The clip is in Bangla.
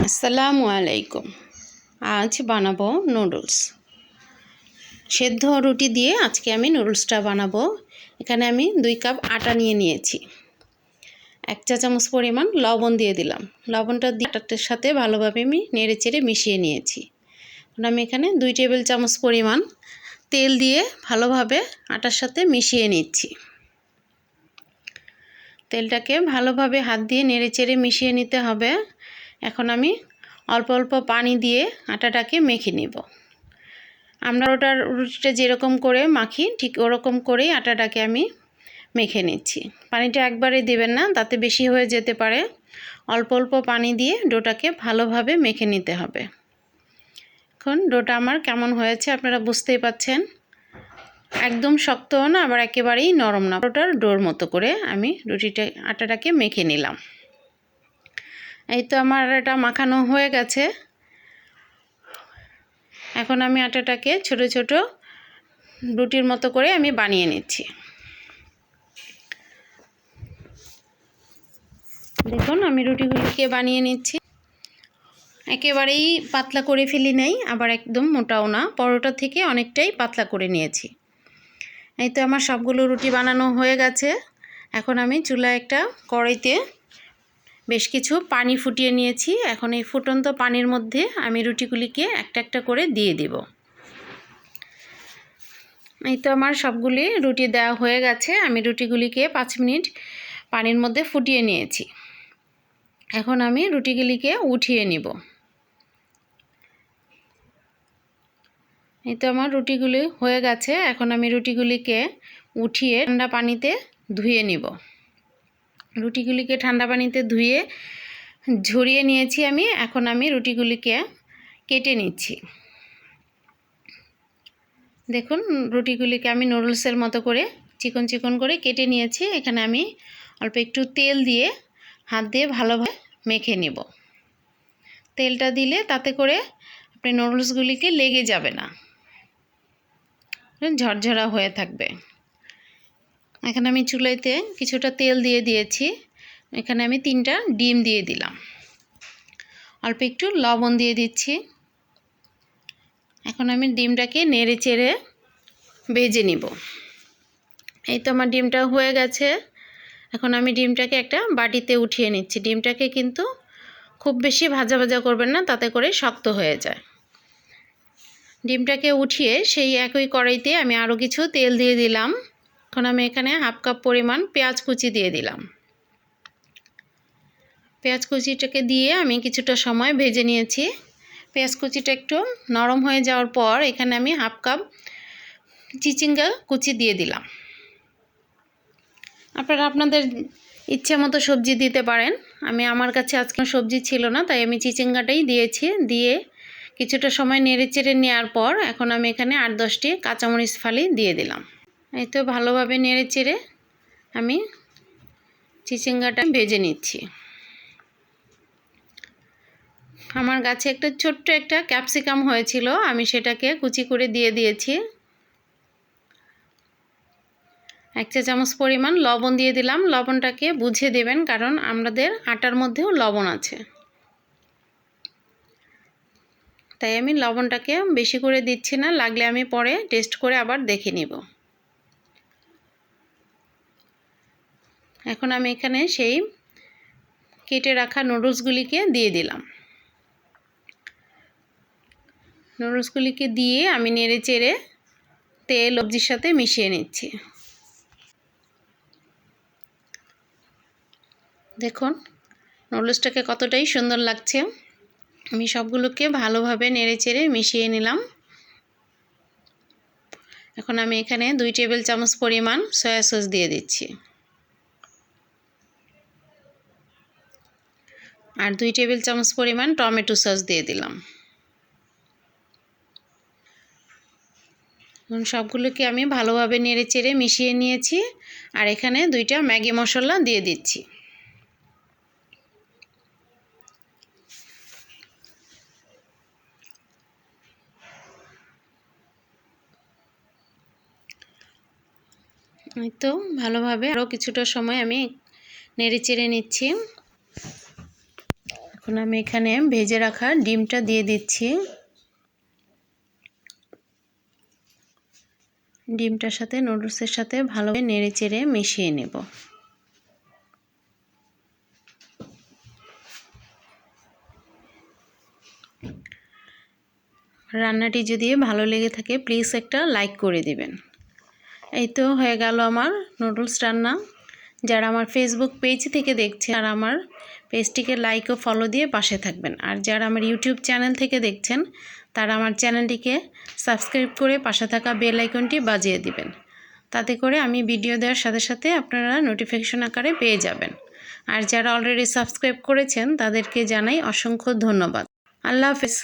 আসসালামু আলাইকুম। আজ বানাবো নুডলস। সেদ্ধ রুটি দিয়ে আজকে আমি নুডলসটা বানাবো। এখানে আমি 2 কাপ আটা নিয়েছি। 1 চা চামচ পরিমাণ লবণ দিয়ে দিলাম। লবণটা দিয়ে আটার সাথে ভালোভাবে আমি নেড়েচেড়ে মিশিয়ে নিয়েছি। আমি এখানে 2 টেবিল চামচ পরিমাণ তেল দিয়ে ভালোভাবে আটার সাথে মিশিয়ে নিচ্ছি। তেলটাকে ভালোভাবে হাত দিয়ে নেড়েচেড়ে মিশিয়ে নিতে হবে। এখন আমি অল্প অল্প পানি দিয়ে আটাটাকে মেখে নিব। আমরা রুটিটা যেরকম করে মাখি ঠিক ওরকম করেই আটাটাকে আমি মেখে নিচ্ছি। পানিটা একবারে দিবেন না, তাতে বেশি হয়ে যেতে পারে। অল্প অল্প পানি দিয়ে ডোটাকে ভালোভাবে মেখে নিতে হবে। এখন ডোটা আমার কেমন হয়েছে আপনারা বুঝতেই পাচ্ছেন। একদম শক্তও না, আবার একেবারেই নরম না। ওটার ডোর মতো করে আমি আটাটাকে মেখে নিলাম। এই তো আমার এটা মাখানো হয়ে গেছে। এখন আমি আটাটাকে ছোট ছোট রুটির মতো করে আমি বানিয়ে নিচ্ছি। দেখুন আমি রুটিগুলিকে বানিয়ে নিচ্ছি। একেবারেই পাতলা করে ফেলি নাই, আবার একদম মোটাও না, পরোটা থেকে অনেকটাই পাতলা করে নিয়েছি। এই তো আমার সবগুলো রুটি বানানো হয়ে গেছে। এখন আমি চুলায় একটা কড়াইতে বেশ কিছু পানি ফুটিয়ে নিয়েছি। এখন এই ফুটন্ত পানির মধ্যে আমি রুটিগুলিকে একটা একটা করে দিয়ে দিব। এই তো আমার সবগুলি রুটি দেওয়া হয়ে গেছে। আমি রুটিগুলিকে 5 মিনিট পানির মধ্যে ফুটিয়ে নিয়েছি। এখন আমি রুটিগুলিকে উঠিয়ে নিব। এই তো আমার রুটিগুলি হয়ে গেছে। এখন আমি রুটিগুলিকে উঠিয়ে ঠান্ডা পানিতে ধুয়ে নিব। রুটিগুলিকে ঠান্ডা পানিতে ধুয়ে ঝরিয়ে নিয়েছি আমি। এখন আমি রুটিগুলিকে কেটে নিচ্ছি। দেখুন রুটিগুলিকে আমি নুডলসের মতো করে চিকন চিকন করে কেটে নিয়েছি। এখানে আমি অল্প একটু তেল দিয়ে হাত দিয়ে ভালোভাবে মেখে নেব। তেলটা দিলে তাতে করে আপনি নুডলসগুলিকে লেগে যাবে না, ঝরঝরা হয়ে থাকবে। এখানে আমি চুলাইতে কিছুটা তেল দিয়ে দিয়েছি। এখানে আমি 3টা ডিম দিয়ে দিলাম। অল্প একটু লবণ দিয়ে দিচ্ছি। এখন আমি ডিমটাকে নেড়ে চেড়ে ভেজে নিব। এই তো আমার ডিমটা হয়ে গেছে। এখন আমি ডিমটাকে একটা বাটিতে উঠিয়ে নিচ্ছি। ডিমটাকে কিন্তু খুব বেশি ভাজা ভাজা করবেন না, তাতে করে শক্ত হয়ে যায়। ডিমটাকে উঠিয়ে সেই একই কড়াইতে আমি আরও কিছু তেল দিয়ে দিলাম। এখন আমি এখানে 1/2 কাপ পরিমাণ পেঁয়াজ কুচি দিয়ে দিলাম। পেঁয়াজ কুচিটাকে দিয়ে আমি কিছুটা সময় ভেজে নিয়েছি। পেঁয়াজ কুচিটা একটু নরম হয়ে যাওয়ার পর এখানে আমি 1/2 কাপ চিচিঙ্গা কুচি দিয়ে দিলাম। আপনারা আপনাদের ইচ্ছে মতো সবজি দিতে পারেন। আমার কাছে আজকে সবজি ছিল না, তাই আমি চিচিঙ্গাটাই দিয়েছি। দিয়ে কিছুটা সময় নেড়েচেড়ে নেওয়ার পর এখন আমি এখানে 8-10টি কাঁচামরিচ ফালি দিয়ে দিলাম। এই তো ভালোভাবে নেড়েচেড়ে আমি চিচিঙ্গাটা ভেজে নিচ্ছি। আমার গাছে একটা ছোট্ট একটা ক্যাপসিকাম হয়েছিল, আমি সেটাকে কুচি করে দিয়ে দিয়েছি। 1 চা চামচ পরিমাণ লবণ দিয়ে দিলাম। লবণটাকে বুঝে দেবেন, কারণ আমাদের আটার মধ্যেও লবণ আছে, তাই আমি লবণটাকে বেশি করে দিচ্ছি না। লাগলে আমি পরে টেস্ট করে আবার দেখে নিব। এখন আমি এখানে সেই কেটে রাখা নুডলসগুলিকে দিয়ে দিলাম। নুডলসগুলিকে দিয়ে আমি নেড়ে চেড়ে তেল সবজির সাথে মিশিয়ে নিচ্ছি। দেখুন নুডলসটাকে কতটাই সুন্দর লাগছে। আমি সবগুলোকে ভালোভাবে নেড়ে চেড়ে মিশিয়ে নিলাম। এখন আমি এখানে 2 টেবিল চামচ পরিমাণ সয়া সস দিয়ে দিচ্ছি। আর 2 টেবিল চামচ পরিমাণ টমেটো সস দিয়ে দিলাম। সবগুলোকে আমি ভালোভাবে নেড়ে চেড়ে মিশিয়ে নিয়েছি। আর এখানে 2টা ম্যাগি মশলা দিয়ে দিচ্ছি। এই তো ভালোভাবে আরও কিছুটা সময় আমি নেড়ে চেড়ে নিচ্ছি। এখন এখন আমি এখানে ভেজে রাখা ডিমটা দিয়ে দিচ্ছি। ডিমটার সাথে নুডলসের সাথে ভালোভাবে নেড়েচেড়ে মিশিয়ে নেব। রান্নাটি যদি ভালো লেগে থাকে প্লিজ একটা লাইক করে দিবেন। এই তো হয়ে গেল আমার নুডলস রান্না। যারা আমার ফেসবুক পেজ থেকে দেখছেন আর আমার পেজটিকে লাইক ও ফলো দিয়ে পাশে থাকবেন, আর যারা আমার ইউটিউব চ্যানেল থেকে দেখছেন তারা আমার চ্যানেলটিকে সাবস্ক্রাইব করে পাশে থাকা বেল আইকনটি বাজিয়ে দিবেন। তাতে করে আমি ভিডিও দেওয়ার সাথে সাথে আপনারা নোটিফিকেশন আকারে পেয়ে যাবেন। আর যারা অলরেডি সাবস্ক্রাইব করেছেন তাদেরকে জানাই অসংখ্য ধন্যবাদ। আল্লাহ হাফেজ।